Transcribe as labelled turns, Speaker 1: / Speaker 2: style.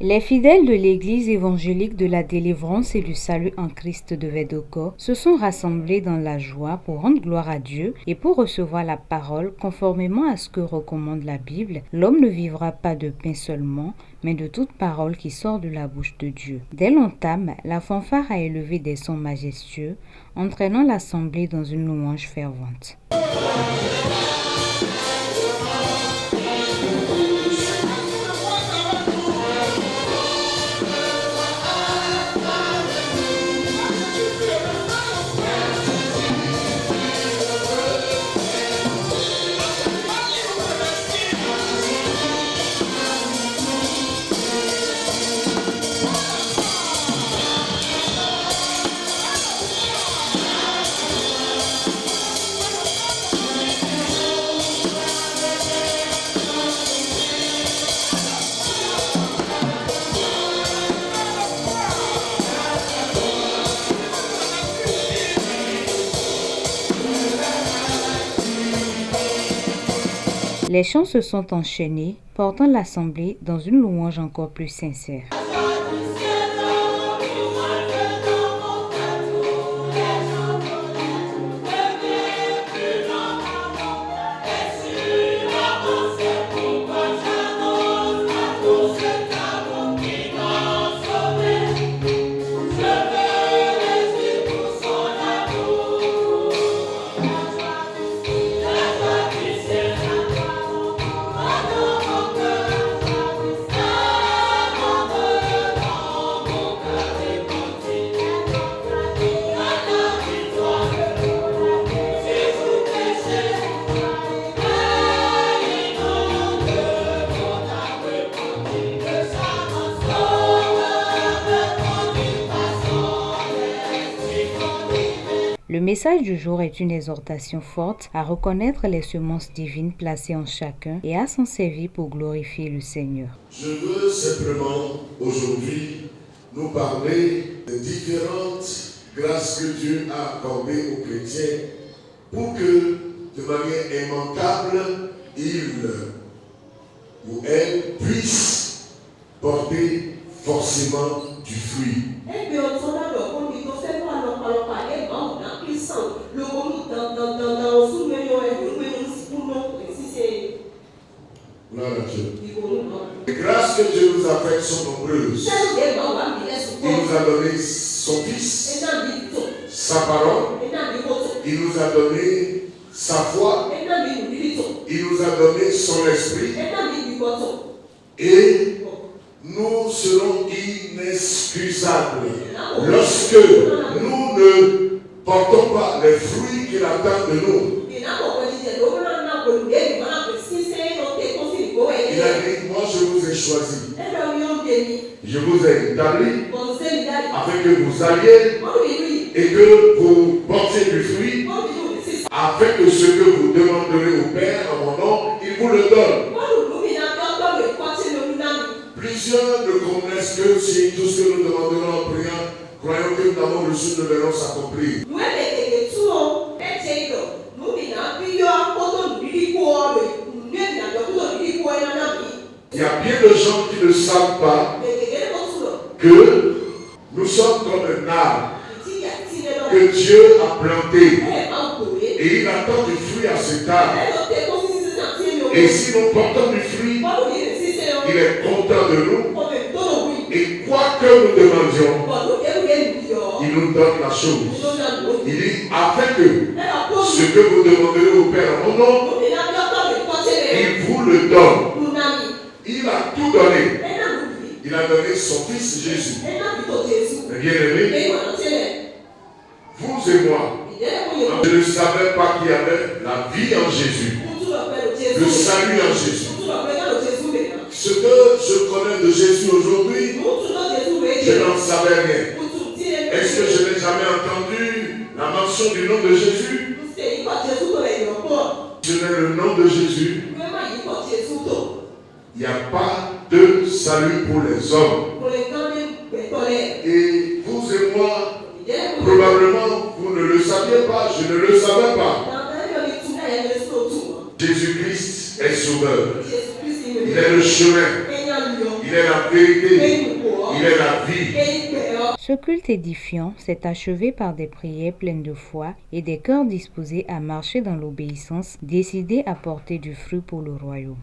Speaker 1: Les fidèles de l'Église évangélique de la délivrance et du salut en Christ de Vedoko se sont rassemblés dans la joie pour rendre gloire à Dieu et pour recevoir la parole conformément à ce que recommande la Bible. L'homme ne vivra pas de pain seulement, mais de toute parole qui sort de la bouche de Dieu. Dès l'entame, la fanfare a élevé des sons majestueux, entraînant l'assemblée dans une louange fervente. Les chants se sont enchaînés, portant l'assemblée dans une louange encore plus sincère. Le message du jour est une exhortation forte à reconnaître les semences divines placées en chacun et à s'en servir pour glorifier le Seigneur.
Speaker 2: Je veux simplement aujourd'hui nous parler des différentes grâces que Dieu a accordées aux chrétiens pour que, de manière immanquable, ils ou elles puissent porter forcément du fruit. Les grâces que Dieu nous a faites sont nombreuses. Il nous a donné son Fils, sa parole, il nous a donné sa foi, il nous a donné son esprit, et nous serons inexcusables lorsque nous ne portons pas les fruits qu'il attend de nous. Il a dit, moi je vous ai choisi, je vous ai établi afin que vous alliez et que vous portiez du fruit, afin que ce que vous demanderez au Père en mon nom, il vous le donne. Plusieurs ne connaissent que si tout ce que nous demanderons en priant, croyons que nous avons reçu, nous verrons s'accomplir. Il y a bien de gens qui ne savent pas que nous sommes comme un arbre que Dieu a planté et il attend du fruit à cet arbre. Et si nous portons du fruit, il est content de nous. Et quoi que nous demandions, il nous donne la chose. Il dit, afin que ce que vous demanderez au Père en mon nom, il vous le donne. Il a tout donné. Il a donné son Fils Jésus. Bien-aimé, vous et moi, je ne savais pas qu'il y avait la vie en Jésus, le salut en Jésus. Ce que je connais de Jésus aujourd'hui, je n'en savais rien. Est-ce que je n'ai jamais entendu la mention du nom de Jésus? Je n'ai le nom de Jésus. Il n'y a pas de salut pour les hommes. Et vous et moi, probablement, vous ne le saviez pas, je ne le savais pas. Jésus-Christ est sauveur. Il est le chemin. Il Il est la vérité. Il est la vie.
Speaker 1: Ce culte édifiant s'est achevé par des prières pleines de foi et des cœurs disposés à marcher dans l'obéissance, décidés à porter du fruit pour le royaume.